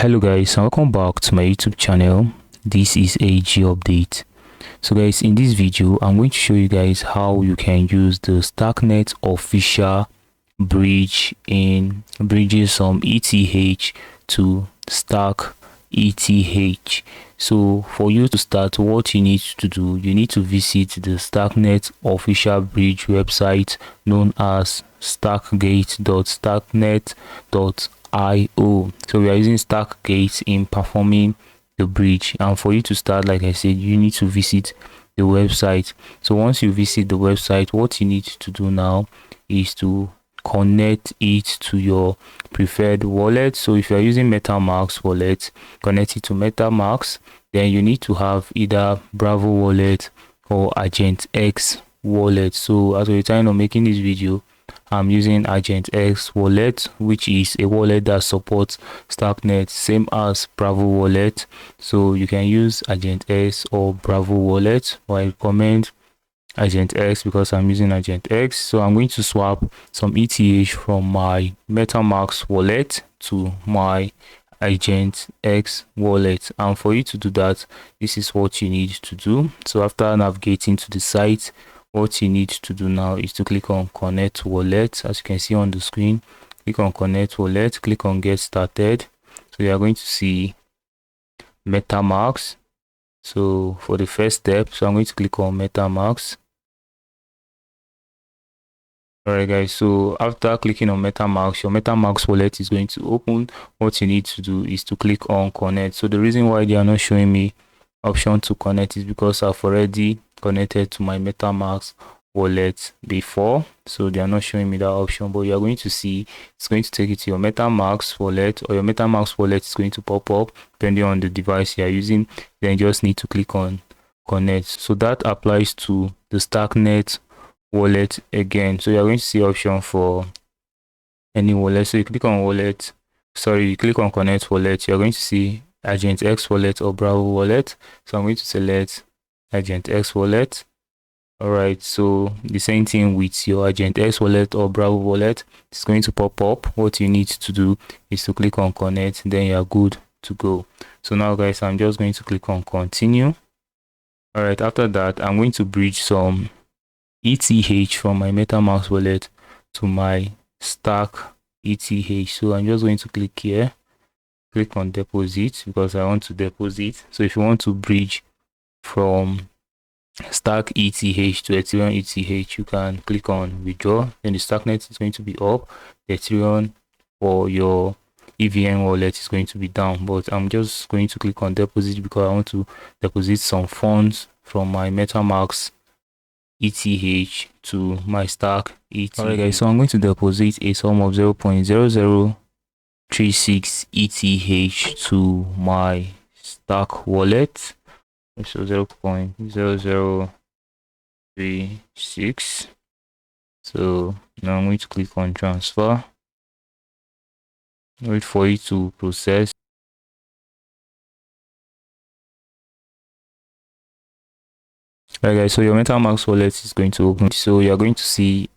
Hello guys, and welcome back to my YouTube channel. This is AG update. So guys, in this video I'm going to show you guys how you can use the Starknet Official Bridge in bridging some ETH to Stark ETH. So for you to start, what you need to do, you need to visit the Starknet Official Bridge website known as starkgate.starknet.io. So we are using Starkgate in performing the bridge, and for you to start, like I said, you need to visit the website. So once you visit the website, what you need to do now is to connect it to your preferred wallet. So if you are using MetaMask wallet, connect it to MetaMask. Then you need to have either Bravo wallet or Agent X wallet. So as we're trying on making this video, I'm using Agent X wallet, which is a wallet that supports Starknet, same as Bravo wallet. So you can use Agent X or Bravo wallet, or I recommend Agent X because I'm using Agent X. So I'm going to swap some ETH from my MetaMask wallet to my Agent X wallet, and for you to do that, this is what you need to do. So after navigating to the site, what you need to do now is to click on Connect Wallet. As you can see on the screen, click on Connect Wallet, click on Get Started. So you are going to see MetaMask. So for the first step, so I'm going to click on MetaMask. Alright guys, so after clicking on MetaMask, your MetaMask wallet is going to open. What you need to do is to click on Connect. So the reason why they are not showing me option to connect is because I've already connected to my MetaMask wallet before, so they are not showing me that option. But you are going to see it's going to take you to your MetaMask wallet, or your MetaMask wallet is going to pop up depending on the device you are using. Then you just need to click on Connect. So that applies to the Starknet wallet again. So you're going to see option for any wallet. So you click on wallet, you click on Connect Wallet. You're going to see Agent X wallet or Bravo wallet. So I'm going to select Agent X wallet. All right, so the same thing with your Agent X wallet or Bravo wallet. It's going to pop up. What you need to do is to click on Connect, then you're good to go. So now guys, I'm just going to click on Continue. All right, after that, I'm going to bridge some ETH from my MetaMask wallet to my Stark ETH. So I'm just going to click here, click on deposit because I want to deposit. So if you want to bridge from Stark ETH to Ethereum ETH, you can click on withdraw. Then the Starknet is going to be up, the Ethereum for your EVM wallet is going to be down. But I'm just going to click on deposit because I want to deposit some funds from my MetaMask ETH to my Stark ETH. Alright guys, so I'm going to deposit a sum of 0.0036 ETH to my Stark wallet. So 0.0036. So now I'm going to click on transfer. Wait for it to process. Alright guys, so your MetaMask wallet is going to open. So you're going to see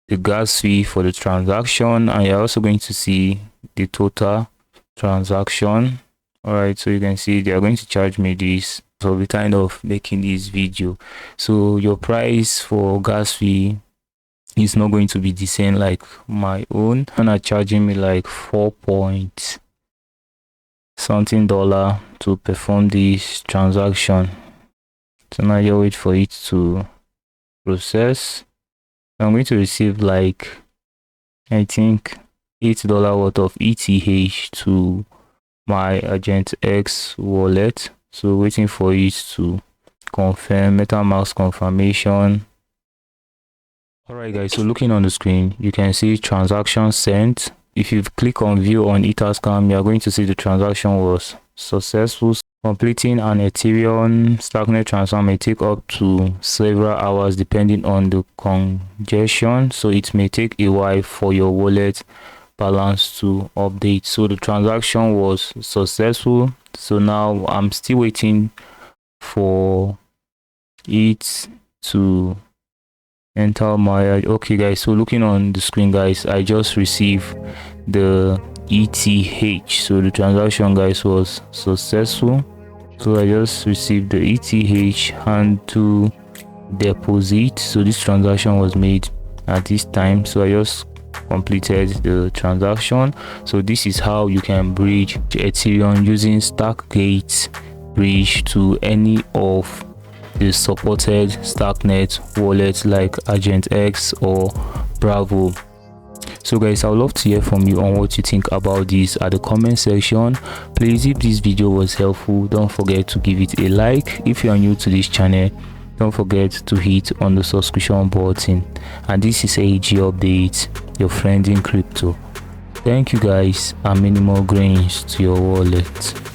the gas fee for the transaction, and you're also going to see the total transaction. All right, so you can see they are going to charge me this. So we're kind of making this video, so your price for gas fee is not going to be the same like my own, and are charging me like 4 point something dollar to perform this transaction. So now you wait for it to process. I'm going to receive like, I think, $8 worth of ETH to my Agent X wallet. So waiting for it to confirm, MetaMask confirmation. Alright guys, so looking on the screen, you can see transaction sent. If you click on view on Etherscan, you are going to see the transaction was successful. Completing an Ethereum Starknet transfer may take up to several hours depending on the congestion, so it may take a while for your wallet balance to update. So the transaction was successful, so now I'm still waiting for it to enter my okay guys, so looking on the screen guys, I just received the ETH. So the transaction guys was successful. So I just received the ETH and to deposit. So this transaction was made at this time, so I just completed the transaction. So this is how you can bridge Ethereum using Starkgate bridge to any of the supported Starknet wallets like Agent X or Bravo. So guys, I would love to hear from you on what you think about this at the comment section. Please, if this video was helpful, don't forget to give it a like. If you are new to this channel, don't forget to hit on the subscription button. And this is AG Update, your friend in crypto. Thank you guys, and many more grains to your wallet.